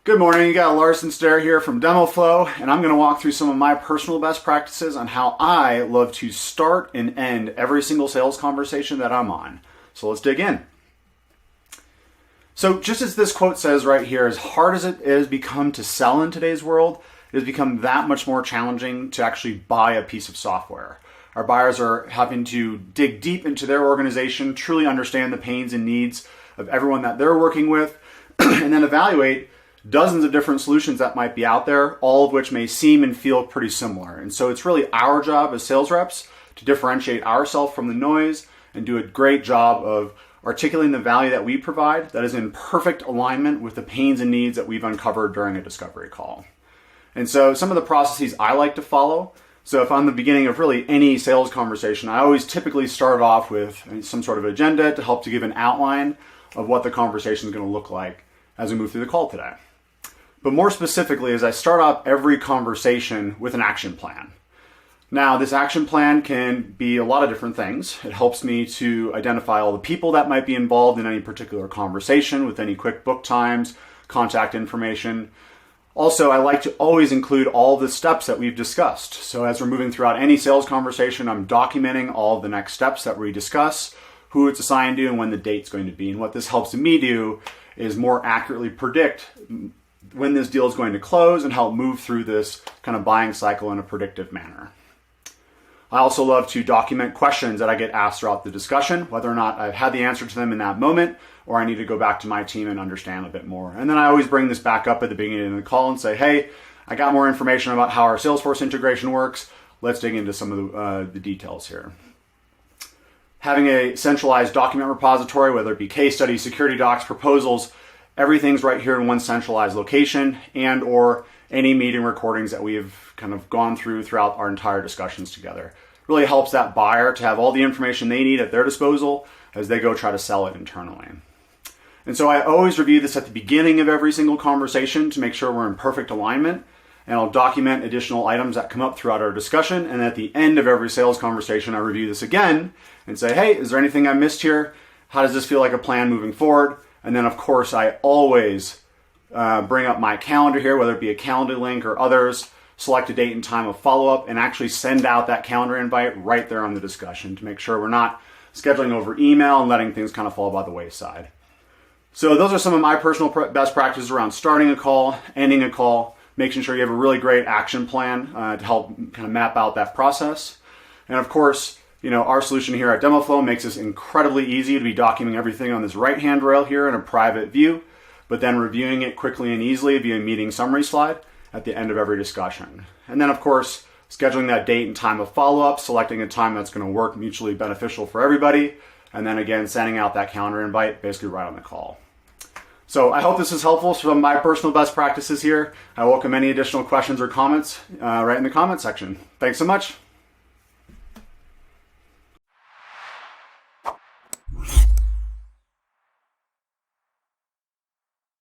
Good morning, you got Larson Stair here from Demoflow, and I'm going to walk through some of my personal best practices on how I love to start and end every single sales conversation that I'm on. So let's dig in. So just as this quote says right here, as hard as it has become to sell in today's world, it has become that much more challenging to actually buy a piece of software. Our buyers are having to dig deep into their organization, truly understand the pains and needs of everyone that they're working with, and then evaluate dozens of different solutions that might be out there, all of which may seem and feel pretty similar. And so it's really our job as sales reps to differentiate ourselves from the noise and do a great job of articulating the value that we provide that is in perfect alignment with the pains and needs that we've uncovered during a discovery call. And so some of the processes I like to follow. So if I'm the beginning of really any sales conversation, I always typically start off with some sort of agenda to help to give an outline of what the conversation is going to look like as we move through the call today. But more specifically, is I start off every conversation with an action plan. Now, this action plan can be a lot of different things. It helps me to identify all the people that might be involved in any particular conversation with any quick book times, contact information. Also, I like to always include all the steps that we've discussed. So as we're moving throughout any sales conversation, I'm documenting all of the next steps that we discuss, who it's assigned to, and when the date's going to be. And what this helps me do is more accurately predict when this deal is going to close and help move through this kind of buying cycle in a predictive manner. I also love to document questions that I get asked throughout the discussion, whether or not I've had the answer to them in that moment, or I need to go back to my team and understand a bit more. And then I always bring this back up at the beginning of the call and say, hey, I got more information about how our Salesforce integration works. Let's dig into some of the details here. Having a centralized document repository, whether it be case studies, security docs, proposals, everything's right here in one centralized location, and or any meeting recordings that we've kind of gone through throughout our entire discussions together. Really helps that buyer to have all the information they need at their disposal as they go try to sell it internally. And so I always review this at the beginning of every single conversation to make sure we're in perfect alignment, and I'll document additional items that come up throughout our discussion, and at the end of every sales conversation, I review this again and say, hey, is there anything I missed here? How does this feel like a plan moving forward? And then, of course, I always bring up my calendar here, whether it be a calendar link or others, select a date and time of follow-up, and actually send out that calendar invite right there on the discussion to make sure we're not scheduling over email and letting things kind of fall by the wayside. So those are some of my personal best practices around starting a call, ending a call, making sure you have a really great action plan to help kind of map out that process. And of course, our solution here at Demoflow makes this incredibly easy to be documenting everything on this right-hand rail here in a private view, but then reviewing it quickly and easily via meeting summary slide at the end of every discussion. And then, of course, scheduling that date and time of follow-up, selecting a time that's going to work mutually beneficial for everybody, and then again, sending out that calendar invite basically right on the call. So I hope this is helpful. Some of my personal best practices here. I welcome any additional questions or comments right in the comment section. Thanks so much.